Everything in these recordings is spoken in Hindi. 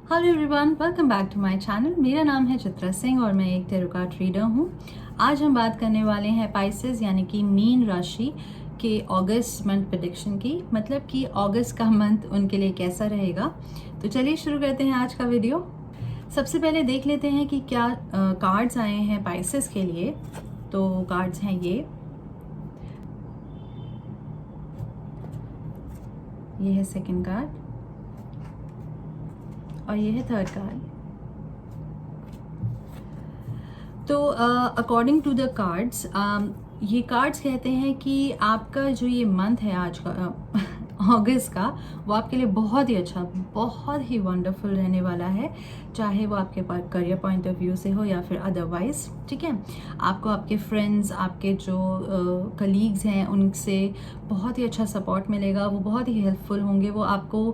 Hello everyone, welcome back to my channel. मेरा नाम है चित्रा सिंह और मैं एक टैरो कार्ड रीडर हूँ। आज हम बात करने वाले हैं पाइसेस यानी कि मीन राशि के अगस्त मंथ प्रेडिक्शन की, मतलब कि अगस्त का मंथ उनके लिए कैसा रहेगा। तो चलिए शुरू करते हैं आज का वीडियो। सबसे पहले देख लेते हैं कि क्या कार्ड्स आए हैं पाइसेस के लिए। तो कार्ड्स हैं ये है सेकंड कार्ड और ये है थर्ड कार्ड। तो अकॉर्डिंग टू द कार्ड्स, ये कार्ड्स कहते हैं कि आपका जो ये मंथ है आज का अगस्त का, वो आपके लिए बहुत ही अच्छा, बहुत ही वंडरफुल रहने वाला है, चाहे वो आपके पास करियर पॉइंट ऑफ व्यू से हो या फिर अदरवाइज। ठीक है, आपको आपके फ्रेंड्स, आपके जो कलीग्स हैं, उनसे बहुत ही अच्छा सपोर्ट मिलेगा। वो बहुत ही हेल्पफुल होंगे, वो आपको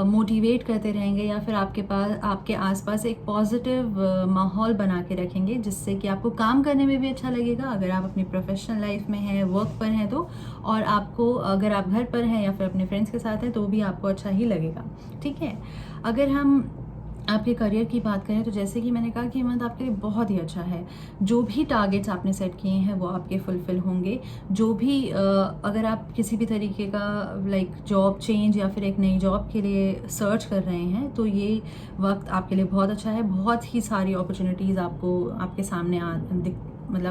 मोटिवेट करते रहेंगे या फिर आपके आसपास एक पॉजिटिव माहौल बना के रखेंगे, जिससे कि आपको काम करने में भी अच्छा लगेगा अगर आप अपनी प्रोफेशनल लाइफ में हैं, वर्क पर हैं तो, और आपको अगर आप घर पर हैं या फिर अपने फ्रेंड्स के साथ हैं तो भी आपको अच्छा ही लगेगा। ठीक है, अगर हम आपके करियर की बात करें तो जैसे कि मैंने कहा कि मंथ आपके लिए बहुत ही अच्छा है। जो भी टारगेट्स आपने सेट किए हैं वो आपके फुलफिल होंगे। जो भी अगर आप किसी भी तरीके का जॉब चेंज या फिर एक नई जॉब के लिए सर्च कर रहे हैं तो ये वक्त आपके लिए बहुत अच्छा है। बहुत ही सारी अपॉर्चुनिटीज़ आपको आपके सामने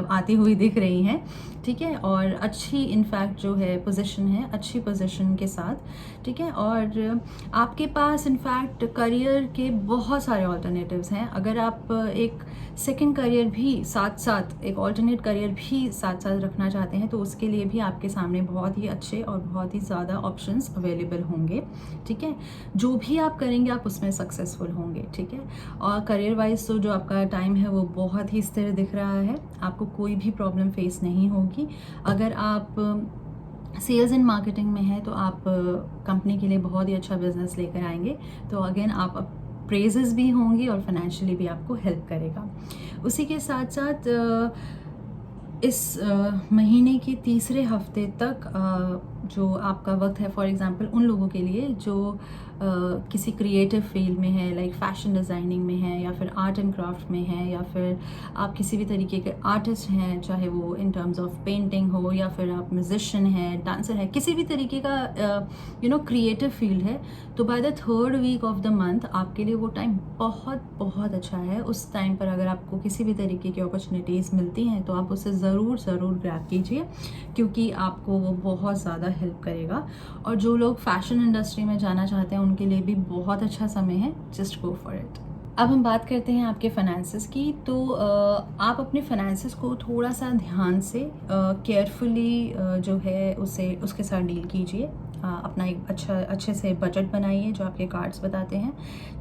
आती हुई दिख रही हैं। ठीक है, और अच्छी इनफैक्ट जो है पोजीशन है, अच्छी पोजीशन के साथ। ठीक है, और आपके पास इनफैक्ट करियर के बहुत सारे ऑल्टरनेटिव्स हैं। अगर आप एक सेकंड करियर भी साथ साथ, एक ऑल्टरनेट करियर भी साथ साथ रखना चाहते हैं तो उसके लिए भी आपके सामने बहुत ही अच्छे और बहुत ही ज़्यादा ऑप्शंस अवेलेबल होंगे। ठीक है, जो भी आप करेंगे आप उसमें सक्सेसफुल होंगे। ठीक है, और करियर वाइज तो जो आपका टाइम है वो बहुत ही स्थिर दिख रहा है। आपको कोई भी प्रॉब्लम फेस नहीं होगी। अगर आप सेल्स एंड मार्केटिंग में है तो आप कंपनी के लिए बहुत ही अच्छा बिजनेस लेकर आएंगे। तो अगेन आप प्रेजेस भी होंगी और फाइनेंशियली भी आपको हेल्प करेगा। उसी के साथ साथ इस महीने के तीसरे हफ्ते तक जो आपका वक्त है, फॉर एग्जांपल उन लोगों के लिए जो किसी क्रिएटिव फील्ड में है, लाइक फैशन डिज़ाइनिंग में है या फिर आर्ट एंड क्राफ्ट में है, या फिर आप किसी भी तरीके के आर्टिस्ट हैं, चाहे वो इन टर्म्स ऑफ पेंटिंग हो या फिर आप म्यूजिशियन हैं, डांसर है, किसी भी तरीके का क्रिएटिव फील्ड है, तो by the third week of the month आपके लिए वो टाइम बहुत बहुत अच्छा है। उस टाइम पर अगर आपको किसी भी तरीके की अपॉर्चुनिटीज़ मिलती हैं तो आप उसे ज़रूर ग्रैब कीजिए, क्योंकि आपको वो बहुत ज़्यादा हेल्प करेगा। और जो लोग फैशन इंडस्ट्री में जाना चाहते हैं उनके लिए भी बहुत अच्छा समय है, जस्ट गो फॉर इट। अब हम बात करते हैं आपके फाइनेंसेस की। तो आप अपने फाइनेंसेस को थोड़ा सा ध्यान से केयरफुली जो है उसके साथ डील कीजिए। अपना एक अच्छे से बजट बनाइए जो आपके कार्ड्स बताते हैं।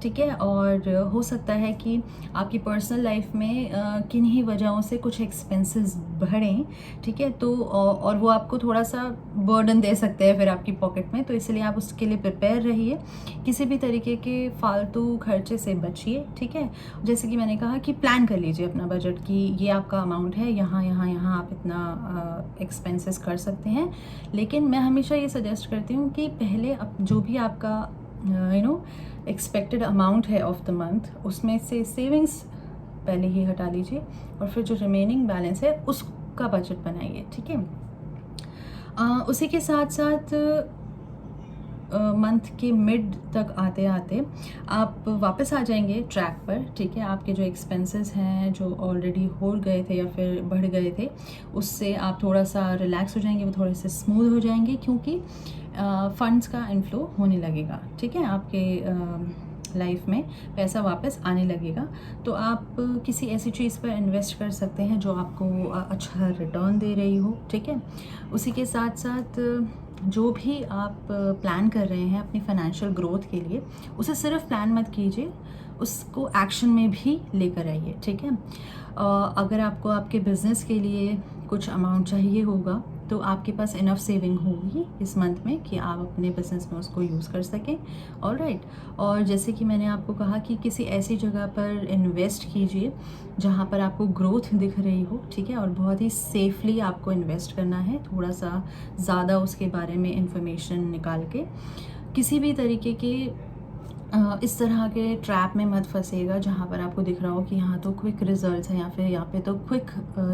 ठीक है, और हो सकता है कि आपकी पर्सनल लाइफ में किन्हीं वजहों से कुछ एक्सपेंसेस बढ़ें। ठीक है, तो और वो आपको थोड़ा सा बर्डन दे सकते हैं फिर आपकी पॉकेट में, तो इसलिए आप उसके लिए प्रिपेयर रहिए। किसी भी तरीके के फालतू खर्चे से बचिए। ठीक है, जैसे कि मैंने कहा कि प्लान कर लीजिए अपना बजट कि ये आपका अमाउंट है, यहाँ आप इतना एक्सपेंसेस कर सकते हैं। लेकिन मैं हमेशा ये सजेस्ट करती हूँ कि पहले जो भी आपका एक्सपेक्टेड अमाउंट है ऑफ द मंथ, उसमें से सेविंग्स पहले ही हटा लीजिए और फिर जो रिमेनिंग बैलेंस है उसका बजट बनाइए। ठीक है, उसी के साथ साथ मंथ के मिड तक आते आते आप वापस आ जाएंगे ट्रैक पर। ठीक है, आपके जो एक्सपेंसेस हैं जो ऑलरेडी हो गए थे या फिर बढ़ गए थे, उससे आप थोड़ा सा रिलैक्स हो जाएंगे, वो थोड़े से स्मूथ हो जाएंगे, क्योंकि फंड्स का इनफ्लो होने लगेगा। ठीक है, आपके लाइफ में पैसा वापस आने लगेगा। तो आप किसी ऐसी चीज़ पर इन्वेस्ट कर सकते हैं जो आपको अच्छा रिटर्न दे रही हो। ठीक है, उसी के साथ साथ जो भी आप प्लान कर रहे हैं अपनी फाइनेंशियल ग्रोथ के लिए, उसे सिर्फ प्लान मत कीजिए, उसको एक्शन में भी लेकर आइए। ठीक है, अगर आपको आपके बिज़नेस के लिए कुछ अमाउंट चाहिए होगा तो आपके पास इनफ सेविंग होगी इस मंथ में कि आप अपने बिज़नेस में उसको यूज़ कर सकें। ऑलराइट, और जैसे कि मैंने आपको कहा कि किसी ऐसी जगह पर इन्वेस्ट कीजिए जहाँ पर आपको ग्रोथ दिख रही हो। ठीक है, और बहुत ही सेफली आपको इन्वेस्ट करना है, थोड़ा सा ज़्यादा उसके बारे में इंफॉर्मेशन निकाल के। किसी भी तरीके के इस तरह के ट्रैप में मत फंसेगा जहाँ पर आपको दिख रहा हो कि यहाँ तो क्विक रिजल्ट्स हैं या फिर यहाँ पे तो क्विक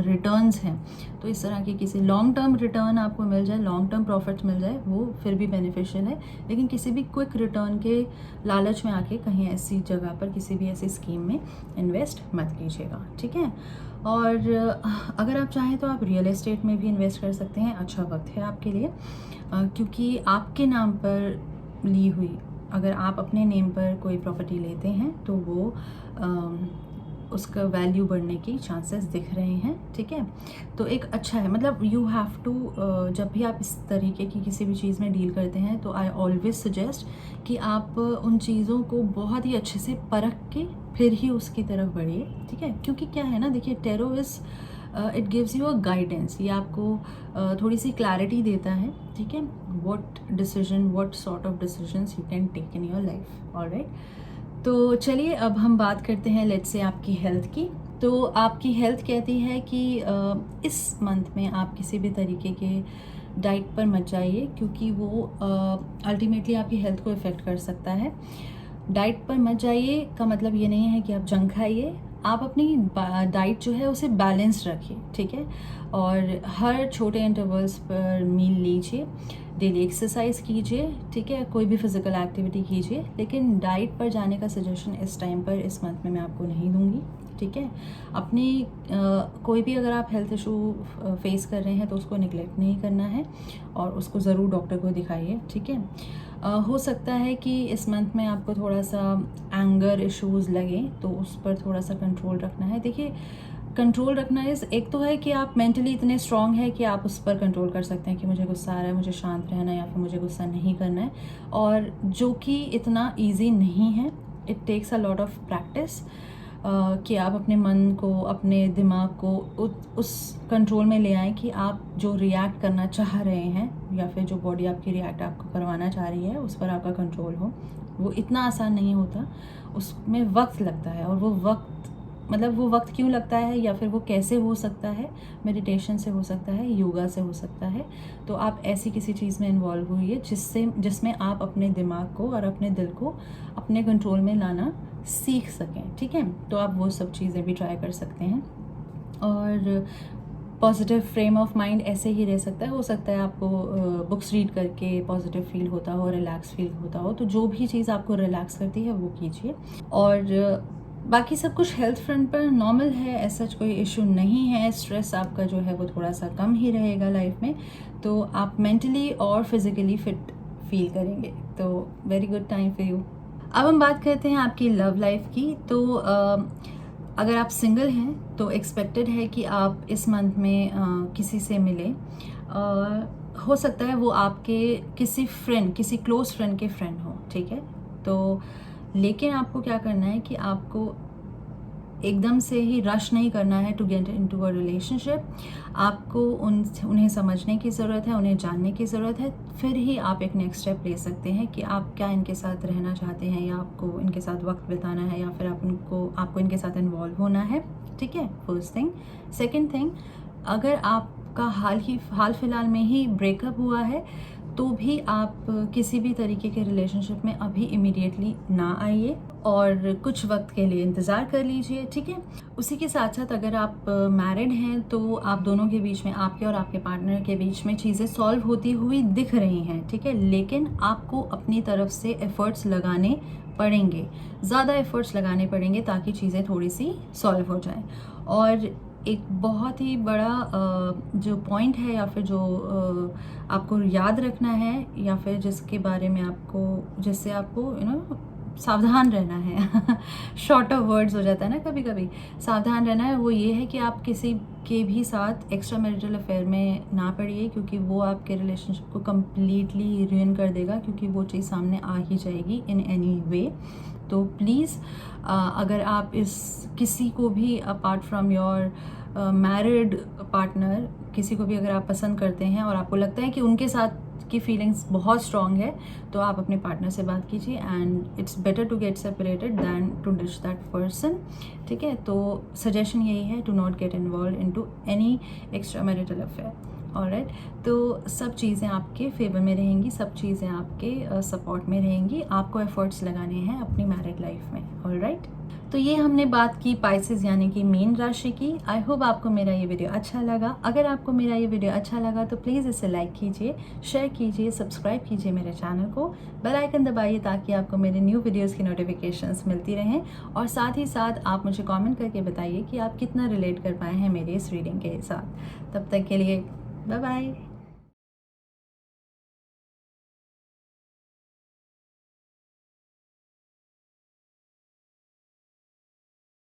रिटर्न्स हैं। तो इस तरह की किसी लॉन्ग टर्म रिटर्न आपको मिल जाए, लॉन्ग टर्म प्रॉफिट मिल जाए, वो फिर भी बेनिफिशियल है। लेकिन किसी भी क्विक रिटर्न के लालच में आके कहीं ऐसी जगह पर किसी भी ऐसी स्कीम में इन्वेस्ट मत कीजिएगा, ठीक है। और अगर आप चाहें तो आप रियल एस्टेट में भी इन्वेस्ट कर सकते हैं, अच्छा वक्त है आपके लिए, क्योंकि आपके नाम पर ली हुई, अगर आप अपने नेम पर कोई प्रॉपर्टी लेते हैं तो वो उसका वैल्यू बढ़ने की चांसेस दिख रहे हैं, ठीक है। तो एक अच्छा है, मतलब यू हैव टू, जब भी आप इस तरीके की किसी भी चीज़ में डील करते हैं तो आई ऑलवेज सजेस्ट कि आप उन चीज़ों को बहुत ही अच्छे से परख के फिर ही उसकी तरफ बढ़िए, ठीक है। क्योंकि क्या है ना, देखिए tarot is it gives you a guidance, ये आपको थोड़ी सी क्लैरिटी देता है, ठीक है, what sort of decisions you can take in your life, alright. तो चलिए अब हम बात करते हैं लेट्स से आपकी हेल्थ की। तो आपकी हेल्थ कहती है कि इस मंथ में आप किसी भी तरीके के डाइट पर मत जाइए, क्योंकि वो अल्टीमेटली आपकी हेल्थ को इफ़ेक्ट कर सकता है। डाइट पर मत जाइए का मतलब ये नहीं है कि आप जंक खाइए, आप अपनी डाइट जो है उसे बैलेंस रखिए, ठीक है। और हर छोटे इंटरवल्स पर मील लीजिए, डेली एक्सरसाइज कीजिए, ठीक है, कोई भी फिज़िकल एक्टिविटी कीजिए। लेकिन डाइट पर जाने का सजेशन इस टाइम पर, इस मंथ में मैं आपको नहीं दूंगी, ठीक है। अपनी कोई भी अगर आप हेल्थ इशू फेस कर रहे हैं तो उसको निगलेक्ट नहीं करना है और उसको ज़रूर डॉक्टर को दिखाइए, ठीक है। हो सकता है कि इस मंथ में आपको थोड़ा सा एंगर इश्यूज़ लगे, तो उस पर थोड़ा सा कंट्रोल रखना है। देखिए कंट्रोल रखना इस, एक तो है कि आप मेंटली इतने स्ट्रांग है कि आप उस पर कंट्रोल कर सकते हैं कि मुझे गुस्सा आ रहा है, मुझे शांत रहना है या फिर मुझे गुस्सा नहीं करना है, और जो कि इतना ईजी नहीं है। It takes a lot of practice कि आप अपने मन को, अपने दिमाग को उस कंट्रोल में ले आएँ कि आप जो रिएक्ट करना चाह रहे हैं या फिर जो बॉडी आपकी रिएक्ट आपको करवाना चाह रही है उस पर आपका कंट्रोल हो। वो इतना आसान नहीं होता, उसमें वक्त लगता है। और वो वक्त, मतलब वो वक्त क्यों लगता है या फिर वो कैसे हो सकता है, मेडिटेशन से हो सकता है, योगा से हो सकता है। तो आप ऐसी किसी चीज़ में इन्वॉल्व हुई जिसमें आप अपने दिमाग को और अपने दिल को अपने कंट्रोल में लाना सीख सकें, ठीक है। तो आप वो सब चीज़ें भी ट्राई कर सकते हैं। और पॉजिटिव फ्रेम ऑफ माइंड ऐसे ही रह सकता है, हो सकता है आपको बुक्स रीड करके पॉजिटिव फील होता हो, रिलैक्स फील होता हो, तो जो भी चीज़ आपको रिलैक्स करती है वो कीजिए। और बाकी सब कुछ हेल्थ फ्रंट पर नॉर्मल है, ऐसा कोई इशू नहीं है। स्ट्रेस आपका जो है वो थोड़ा सा कम ही रहेगा लाइफ में, तो आप मेंटली और फिजिकली फिट फील करेंगे। तो very good time for you. अब हम बात करते हैं आपकी लव लाइफ की। तो अगर आप सिंगल हैं तो एक्सपेक्टेड है कि आप इस मंथ में किसी से मिलें। हो सकता है वो आपके किसी फ्रेंड, किसी क्लोज फ्रेंड के फ्रेंड हो, ठीक है। तो लेकिन आपको क्या करना है कि आपको एकदम से ही रश नहीं करना है to get into a relationship. आपको उन्हें समझने की ज़रूरत है, उन्हें जानने की ज़रूरत है, फिर ही आप एक नेक्स्ट स्टेप ले सकते हैं कि आप क्या इनके साथ रहना चाहते हैं, या आपको इनके साथ वक्त बिताना है, या फिर आपको इनके साथ इन्वॉल्व होना है, ठीक है। First thing. सेकेंड थिंग, अगर आपका हाल फिलहाल में ही ब्रेकअप हुआ है तो भी आप किसी भी तरीके के रिलेशनशिप में अभी इमीडिएटली ना आइए और कुछ वक्त के लिए इंतज़ार कर लीजिए, ठीक है। उसी के साथ साथ अगर आप मैरिड हैं तो आप दोनों के बीच में, आपके और आपके पार्टनर के बीच में चीज़ें सॉल्व होती हुई दिख रही हैं, ठीक है। लेकिन आपको अपनी तरफ से एफ़र्ट्स लगाने पड़ेंगे, ज़्यादा एफ़र्ट्स लगाने पड़ेंगे ताकि चीज़ें थोड़ी सी सॉल्व हो जाएं। और एक बहुत ही बड़ा जो पॉइंट है या फिर जो आपको याद रखना है, या फिर जिसके बारे में जिससे आपको सावधान रहना है शॉर्ट ऑफ वर्ड्स हो जाता है ना कभी कभी, सावधान रहना है, वो ये है कि आप किसी के भी साथ एक्स्ट्रा मैरिटल अफेयर में ना पड़िए, क्योंकि वो आपके रिलेशनशिप को कम्प्लीटली रुइन कर देगा, क्योंकि वो चीज़ सामने आ ही जाएगी इन एनी वे। तो प्लीज़ अगर आप किसी को भी apart from your married partner, किसी को भी अगर आप पसंद करते हैं और आपको लगता है कि उनके साथ की फीलिंग्स बहुत स्ट्रॉन्ग है, तो आप अपने पार्टनर से बात कीजिए। And it's better to get separated than to ditch that person, ठीक है। तो सजेशन यही है, to not get involve into any extra marital affair, alright. तो सब चीज़ें आपके फेवर में रहेंगी, सब चीज़ें आपके सपोर्ट में रहेंगी। आपको एफर्ट्स लगाने हैं अपनी मैरिड लाइफ में, ऑलराइट। तो ये हमने बात की पाइसेस यानी कि मीन राशि की। आई होप आपको मेरा ये वीडियो अच्छा लगा। अगर आपको मेरा ये वीडियो अच्छा लगा तो प्लीज़ इसे लाइक कीजिए, शेयर कीजिए, सब्सक्राइब कीजिए मेरे चैनल को, बेल आइकन दबाइए ताकि आपको मेरे न्यू वीडियोस की नोटिफिकेशंस मिलती रहें। और साथ ही साथ आप मुझे कमेंट करके बताइए कि आप कितना रिलेट कर पाए हैं मेरी इस रीडिंग के साथ। तब तक के लिए बाय बाय।